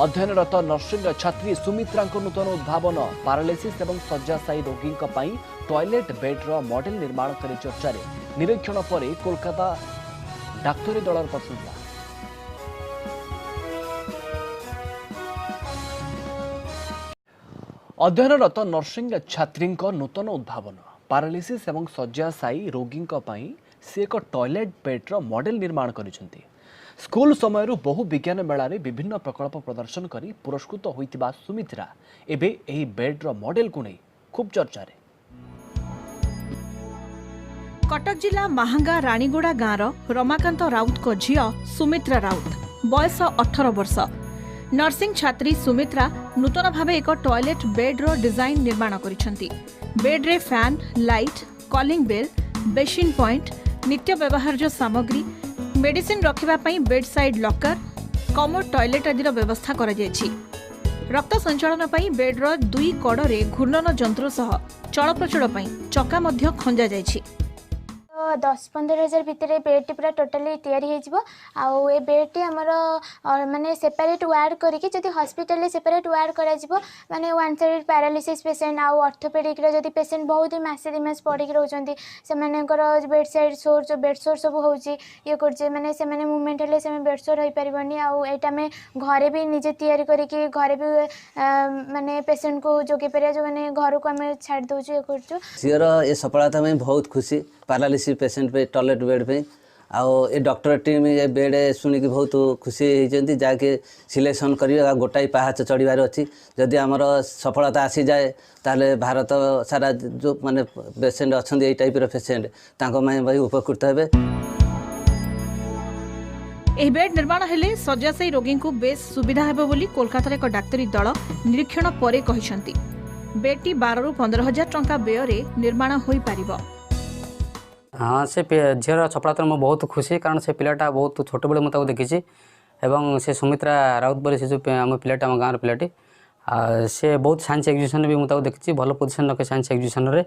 अध्ययनरत नर्सिंग छात्री सुमित्रा नूतन उद्भावन पारालिसिस एवं शय्याशायी रोगी टॉयलेट बेड्र मॉडल निर्माण कर चर्चा निरीक्षण पर कोलकाता डाक्तरी दल प्रशंसा। अध्ययनरत नर्सिंग छात्री नूतन उद्भावन पारालिसिस एवं शय्याशायी रोगी से एक टॉयलेट बेड्र मॉडल निर्माण करिसेंती। स्कूल समय बहु विज्ञान मेला विभिन्न प्रकल्प प्रदर्शन करी पुरस्कृत होइतिबा सुमित्रा एबे एही बेड्र मॉडल को नहीं खूब चर्चा रे। कटक जिला महांगा रानीगुड़ा गाँव रमाकांत राउत को झियो सुमित्रा राउत बयस 18 वर्ष। नर्सिंग छात्री सुमित्रा नूतन भावे एक टॉयलेट बेड्र डिजाइन निर्माण करिसेंती। बेड्रे fan, light, calling bell, basin point, नित्य व्यवहार्य सामग्री, मेडिसिन रखिबा पई bed side locker, commode toilet आदि व्यवस्था करा जायछि। रक्त संचालन पई बेड्र 2 कड़े घूर्णन जंत्र सह चलप्रचल पई चक्का मध्य खंजा जायछि। 10-15 हजार भितर बेड पूरा टोटाली तैयारी हो आउ ए बेड टी आमर माने सेपरेट वार्ड करके जदि हॉस्पिटल सेपरेट वार्ड करा जिवो माने वन साइड पैरालिसिस पेशेंट आउ ऑर्थोपेडिक रो जदि पेशेंट बहुत ही मासे दिमास पड़िक रहउचंती से मानेकर बेड साइड सोर जो बेड सोर सब होउची ये करजे माने से माने मूवमेंट हेले से बेड सोर होई परिबनी आउ एटा में घरे भी निजे तैयारी करके घरे भी माने पेशेंट को जोगे परिया जो माने घर को हमें छाड़ दोछु ये करछु। सियर ए सफलता में बहुत खुशी पैरालिसिस पेशेंट पे टॉयलेट बेड पे आओ ए डॉक्टर टीम ये बेड शुणी की बहुत खुशी होती जहाँकि सिलेक्शन कर गोटाई पहाच चढ़ार अच्छी जदि आमर सफलता आसी जाए ताले भारत सारा जो माने पेशेंट अच्छा ये टाइप पेशेंट भाई उपकृत हे। एही बेड निर्माण हेले शय्याशायी रोगी को बेस सुविधा हेबो बोली कोलकाता एक डाक्तरी दल निरीक्षण परे कहिसंती। बेडटी 12 ରୁ 15 हजार टंका व्यय निर्माण होई पारिबो। हाँ से झीर सफलता में बहुत खुशी कारण से पिलाटा बहुत छोट बेले मुझे देखी एवं से सुमित्रा राउत बोली से जो आम पिलाटा आम गाँव पिलाटी से बहुत साइंस एग्जीबिशन भी मुझे देखी भल पोजिशन रखे साइंस एग्जीबिशन रे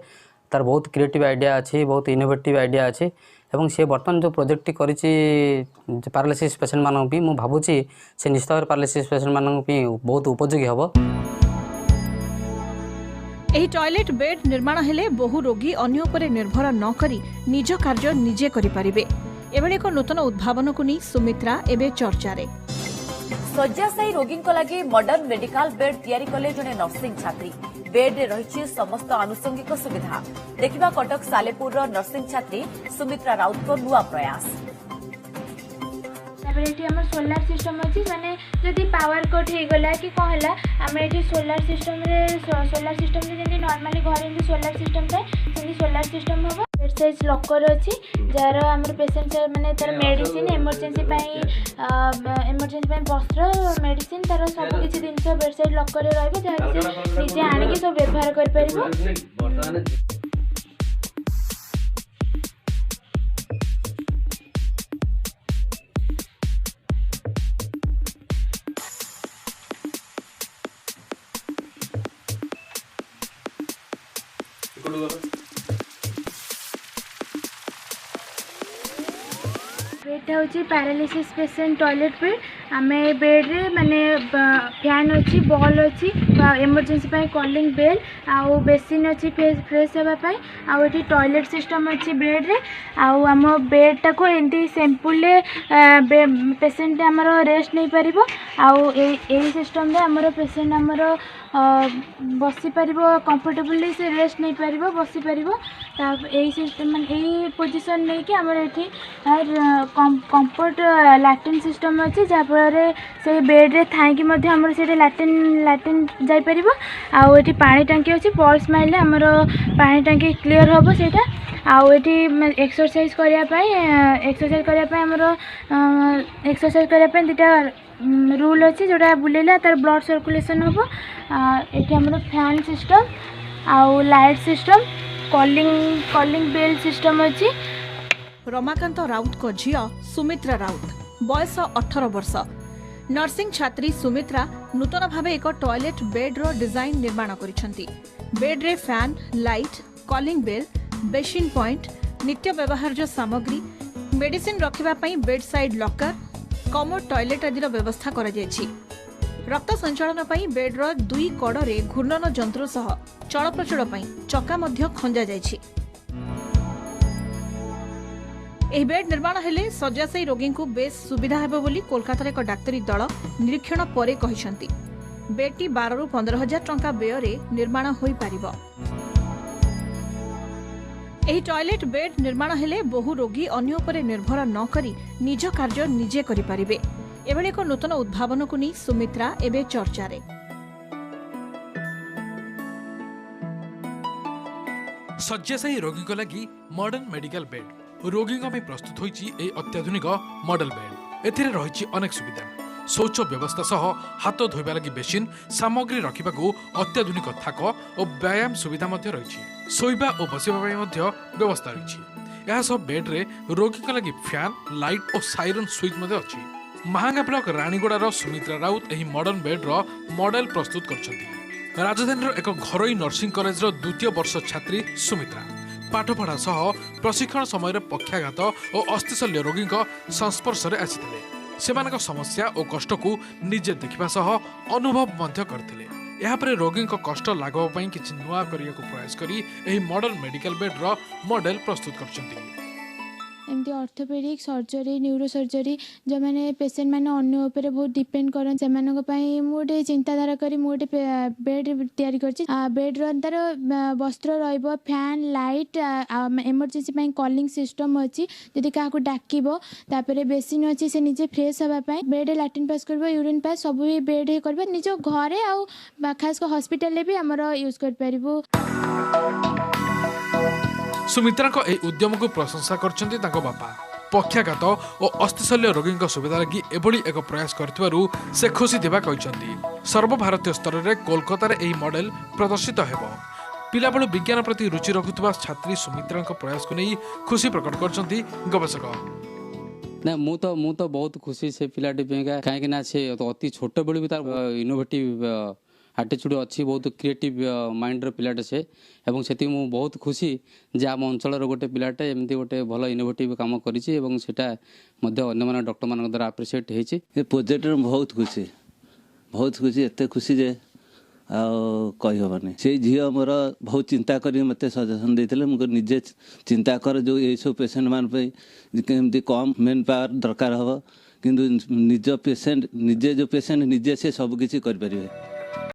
तार बहुत क्रिएटिव आइडिया अच्छी बहुत इनोवेटिव आइडिया अच्छी एवं से बर्तमान जो प्रोजेक्ट करी पैरालिसिस पेशेंट मानक भी मुझे भावुची से निश्चित भाव पैरालिसिस पेशेंट मानक भी बहुत उपयोगी हम। एही टॉयलेट बेड निर्माण हेले बहु रोगी अन्य उपरे निर्भर न करी निज कार्य निजे करि परिबे। एभଳି एक नूतन उद्भावन को नहीं सुमित्रा एबे चर्चा रे। शय्याशायी रोगी लगी मॉडर्न मेडिकल बेड तैयारी कले जने नर्सिंग छात्री बेड रे रही समस्त आनुषंगिक सुविधा देखिबा कटक सालेपुर नर्सिंग छात्री सुमित्रा राउत को नुआ प्रयास। आम सोलार सिस्टम अच्छी माने जदि पावर कट हो गला कि कौन है आम ये सोलार सिस्टम जमी नॉर्मली घर सोलार सिस्टम थाए सेमती सोलार सिस्टम हम। बेड साइज लॉकर अच्छी जार आम पेशेंट माने तार मेडिसिन इमरजेंसी वस्त्र मेडिसिन तार सब किसी जिनस बेड साइड लॉकर रहा निजे आणिकी सब व्यवहार कर। बेडटा हूँ पैरालिसिस पेशेंट टॉयलेट बेड आम बेड रे माने फैन अच्छी बॉल अच्छी इमरजेंसी कॉलिंग बेल आउ बेसिन अच्छी फ्रेश होगापाई आउ ये टॉयलेट सिस्टम अच्छी बेड रे आउ आम बेडटा को एमती सिंपल पेशेंट आमर रेस्ट नहीं पार आउ यही सिस्टम आमर पेशेंट आमर बसी पार कंफर्टेबली से रेस्ट नहीं पार बसी पार यही सिस्टम यही पोजिशन नहीं कि आमर ये कंफर्ट लैट्रिन सिस्टम अच्छी जहाँफल से बेड रे थाई आमर से लैट्रिन जापर आउ ये पानी टांकी अच्छी पल्स माइले आमर पानी टांकी क्लीयर हम से आउ ये एक्सरसाइज करने आमर एक्सरसाइज करने दुटा रूल अच्छी जोटा बुलेला तार ब्लड सर्कुलेशन हम। ये आमर फैन सिस्टम आउ light system calling bell system अच्छी। रमाकांत राउत को झियो सुमित्रा राउत बयस 18 वर्ष। नर्सिंग छात्री सुमित्रा नूतन भावे एक टॉयलेट बेड्र डिजाइन निर्माण करिसेंती। बेड रे fan, light, calling bell, basin point, नित्य व्यवहार्य सामग्री, मेडिसिन रखिबा पई bed side locker, commode toilet आदि व्यवस्था करा जायछि। रक्त संचालन पई बेड्र 2 कड़े घूर्णन जंत्र सह चलप्रचल पई चका मध्य खंजा जायछि। एही बेड निर्माण हेले शय्याशायी रोगी को बेस सुविधा हेबो बोली कोलकाता एक डाक्तरी दल निरीक्षण परे कहिसंती। बेडटी 12 रु 15,000 टंका व्यय निर्माण होई पारिबो। एही टॉयलेट बेड निर्माण हेले बहु रोगी अन्य उपरे निर्भर न करी निज कार्य निजे करि पारिबे। एभली एक नूतन उद्भावन को नहीं सुमित्रा एबे चर्चारे। शय्याशायी रोगी लगी मॉडर्न मेडिकल बेड रोगी प्रस्तुत होइछि ए अत्याधुनिक मॉडल बेड। एथिरे रहिछि अनेक सुविधा, शौच व्यवस्था सह हाथ धोइबा लगी बेसिन, सामग्री रखिबाकू अत्याधुनिक थाक और व्यायाम सुविधा मध्य रहिछि। सोइबा और बसिबा पई मध्य व्यवस्था रहिछि। यह सब बेड रे रोगी लगी फैन, लाइट और साइरन स्विच मध्य अछि। महांगा ब्लॉक रानीगुड़ार सुमित्रा राउत एही मॉडर्न बेड रो मॉडल प्रस्तुत करछथि। राजधानी एक घरोई नर्सिंग कॉलेज रो द्वितीय वर्ष छात्री सुमित्रा पाठपढ़ा सह प्रशिक्षण समय पक्षाघात और अस्थिशल्य रोगी संस्पर्श में आसी सेमानक समस्या और कष्ट को निजे देखा सह अनुभव करते। यापर रोगी कष्ट लाघव पर किसी नुआ करने को प्रयास करी एही मॉडर्न मेडिकल बेड रो मॉडल प्रस्तुत करछंती। एमती ऑर्थोपेडिक सर्जरी न्यूरो सर्जरी जो मैंने पेसेंट मैंने अन्य उपर बहुत डिपेंड करन से मुझे चिंताधारा करी मुझे बेड तैयारी करछि। बेड रो तार वस्त्र रहइबो, फैन, लाइट, इमरजेंसी पई कॉलिंग सिस्टम अछि। जदि काहाको डाकिबो तापरे बेसिन अछि से निजे फ्रेश हबा पई बेड लैट्रिन पास करबो, यूरिन पास सब भी बेड हे करबो। निजो घरे आ खास को हॉस्पिटल ले भी हमरो यूज कर परिबो। सुमित्रा ए उद्यम को प्रशंसा करछंती ताको बापा। पक्षाघात और अस्थिशल्य रोगी सुविधा लगी एभली एक प्रयास करथिबारु से खुशी देबा कहिसंती। सर्वभारतीय स्तर में कोलकाता रे एही मॉडल प्रदर्शित हेबो। पिलाबेलु विज्ञान प्रति रुचि रखुवा छात्री सुमित्रा प्रयास को नहीं खुशी प्रकट करछंती गवेषक। ना मु तो बहुत खुशी से पिलाटी कहीं ना से अति छोट बेलू भी तार इनोवेटिव आटिट्यूड अच्छी, बहुत क्रिएटिव माइंड पिलाटे से एवं से बहुत खुशी जे आम अंचल गोटे पिलाटे एमती गोटे भल इनोवेटिव काम करिछि एवं सेटा मध्य अन्य माने डॉक्टर मान द्वारा अप्रिशिएट हेछि। ये प्रोजेक्ट बहुत खुशी एते खुशी जे कही हेनी। से झील मोर बहुत चिंता कर मत सजेसन देते मुझे निजे चिंता कर जो ये सब पेसेंट मान केमती कम मेन पावर दरकार हम, किंतु निज पेसेंट निजे जो पेसेंट निजे से सब किसी करें।